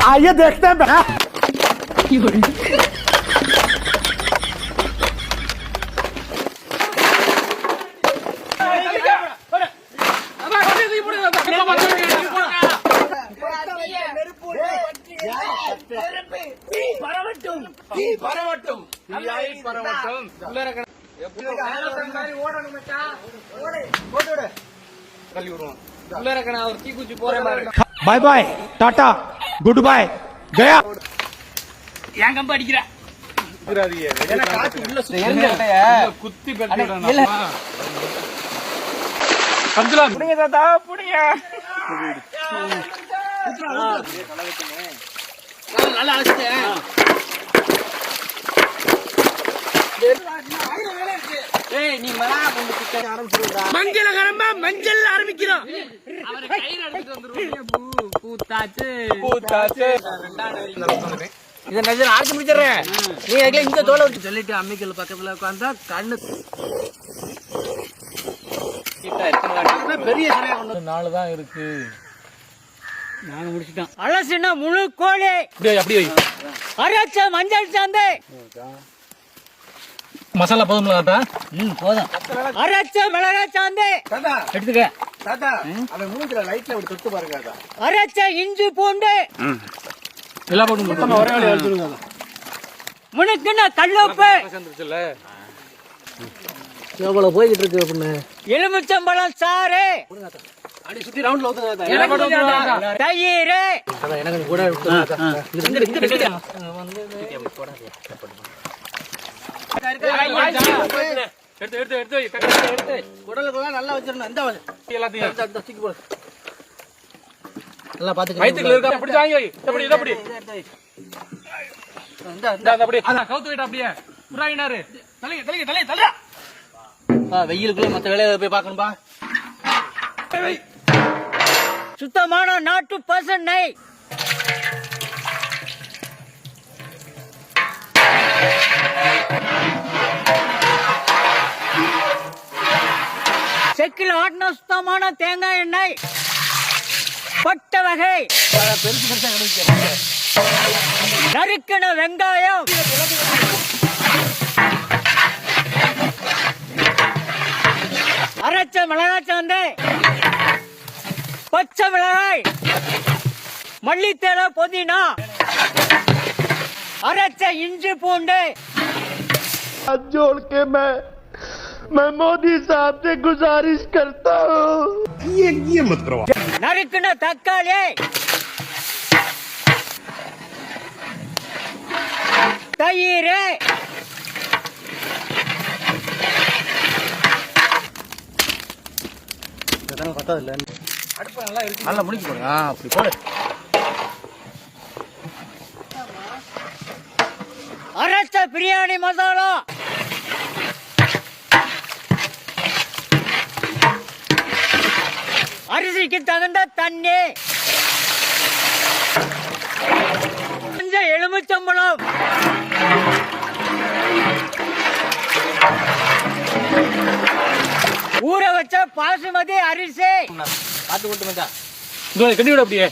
आइए देखते हैं। Bye bye tata goodbye गया குத்தி மங்களகரமா மஞ்சள் ஆரம்பிக்கிறோம். இதை நான் ஆரம்பிச்சு முடிச்சிடறேன். நீ அதுல இந்த தோலை வச்சு சொல்லிட்டு அம்மிக்கல் பக்கத்துல உட்காந்தா கண்ணு பெரிய நாலு தான் இருக்கு. நாங்க முடிச்சிட்டோம். அலசினா முழு கோழி அப்படியே அரைச்ச மஞ்சள் சாந்து மசாலா போதும்ல தாத்தா? போதும். அரைச்ச மிளகாய் சாந்து எடுத்துக்க. அரைச்ச இஞ்சி பூண்டு எல்லாம் போட்டு மொத்தமா ஒரே வேலையை எடுத்துருங்க. முனுக்குன்னா கல்லுப்பு எவ்வளவு போய்கிட்டு இருக்கு அப்படின்னு எலுமிச்சம்பழம் சாறு சுத்தி ரவுண்ட்ல ஊத்துங்க. தயிர் எனக்கு கூட உடலுக்குள்ள நல்லா வச்சிருந்தேன். இந்த எல்லாத்தையும் தூக்கி போடு. நல்லா பாத்துக்க. வயித்துக்குள்ள இருக்கா அப்படி வாங்கி வை. எப்படி இத அப்படி இந்த அப்படி அத கவுத்து வைடா அப்படியே. புறாயினாரு தலை வெயிலுக்குள்ள மத்த வேலையை போய் பார்க்கணும்பா. சுத்தமான நாட்டு பசு நெய் செக்கில் ஆட்டின சுத்தமான தேங்காய் எண்ணெய் பட்ட வகை நறுக்கின வெங்காயம் அரைச்ச மிளகாய் சாந்து பச்சை மிளகாய் மல்லித்தலை புதினா அரைச்ச இஞ்சி பூண்டு जोड़ के मैं मोदी साहब से गुजारिश करता हूँ ये मत करवा. நறுக்கின தக்காளி தயிர் நல்லா முடிக்க போடுங்க. அப்படி போடு. அரைச்ச பிரியாணி மசாலா அரிசிக்கு தகுந்த தண்ணி கொஞ்சம் எலுமிச்சம்பழம் ஊற வச்ச பாசுமதி அரிசி பார்த்து கொண்டு வந்தா கட்டி விட அப்படியே.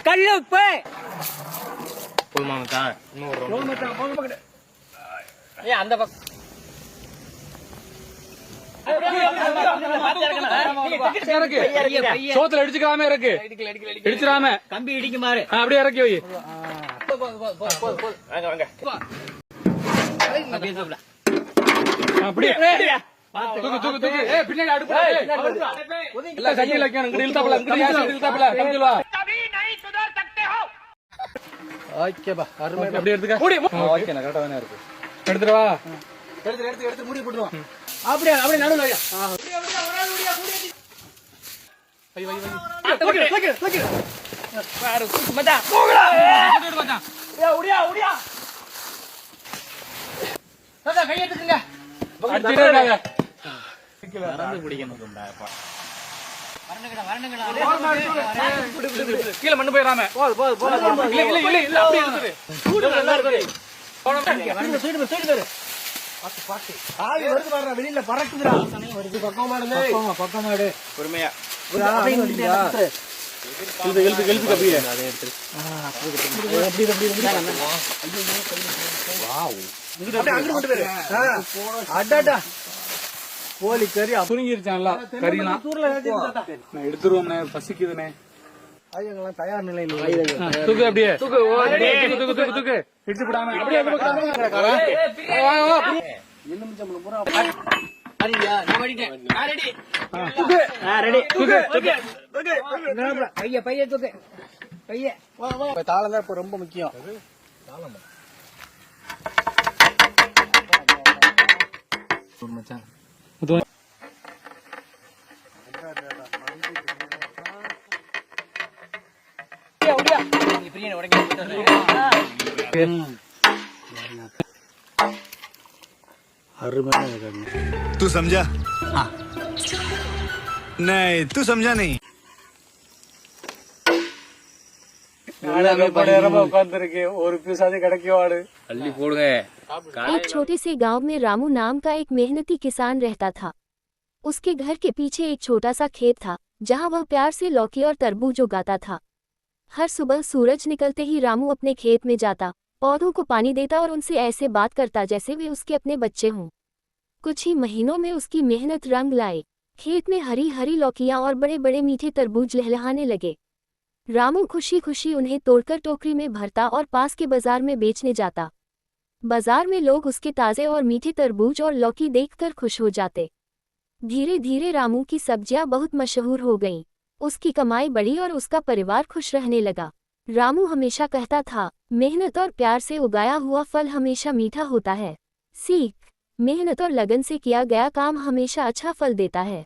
கல்லுப்பு போதுமாங்கக்கா. அந்த பக்கம் சோத்துல அடிச்சுக்காம இருக்கு. இடிச்சிடாம கம்பி இடிக்குமாறு அப்படியே இறக்கி வை. அப்படியே தூக்கு தூக்கு தூக்கு. பின்னாடி அடுப்பு எல்லாம் சட்டியில் வைக்கணும். இங்கிட்டு இழுத்தாப்புல இழுத்தாப்புல கம்பிச்சுவா. ஓகேப்பா. அருமை. அப்படியே எடுத்துக்க. ஓகே நான் கரெக்டா தானே இருக்கு. எடுத்துடவா? எடுத்து மூடி போட்டுருவோம். அப்படியே அப்படியே நடுவுல வையா. கையெடுத்துங்க. கீழே மண்ணு போயிடாம. வெளியில பறக்குதுடா. பக்கமா பொறுமையா எழுத்து கப்பி கோழி கறி சுருங்கிருச்சான்ல கறிலாம் நான் எடுத்துருவோம்ண்ணே பசிக்குதுண்ணே ஆயுதங்கள்லாம் தயார் நிலையில் தூக்கு அப்படியே தூக்கு தூக்கு தூக்கு தூக்கு இடிச்சு போடாம அப்படியே எலுமிச்சம்பழம் பூரா தாளம் தான் இப்ப ரொம்ப முக்கியம். तू समझा? हाँ. नहीं तू समझा नहीं. एक छोटे से गांव में रामू नाम का एक मेहनती किसान रहता था। उसके घर के पीछे एक छोटा सा खेत था जहां वह प्यार से लौकी और तरबूज उगाता था। हर सुबह सूरज निकलते ही रामू अपने खेत में जाता, पौधों को पानी देता और उनसे ऐसे बात करता जैसे वे उसके अपने बच्चे हों। कुछ ही महीनों में उसकी मेहनत रंग लाए। खेत में हरी हरी लौकियां और बड़े बड़े मीठे तरबूज लहलहाने लगे। रामू खुशी खुशी उन्हें तोड़कर टोकरी में भरता और पास के बाजार में बेचने जाता। बाजार में लोग उसके ताज़े और मीठे तरबूज और लौकी देखकर खुश हो जाते। धीरे धीरे रामू की सब्जियां बहुत मशहूर हो गईं। उसकी कमाई बढ़ी और उसका परिवार खुश रहने लगा। रामू हमेशा कहता था, मेहनत और प्यार से उगाया हुआ फल हमेशा मीठा होता है। सीख, मेहनत और लगन से किया गया काम हमेशा अच्छा फल देता है।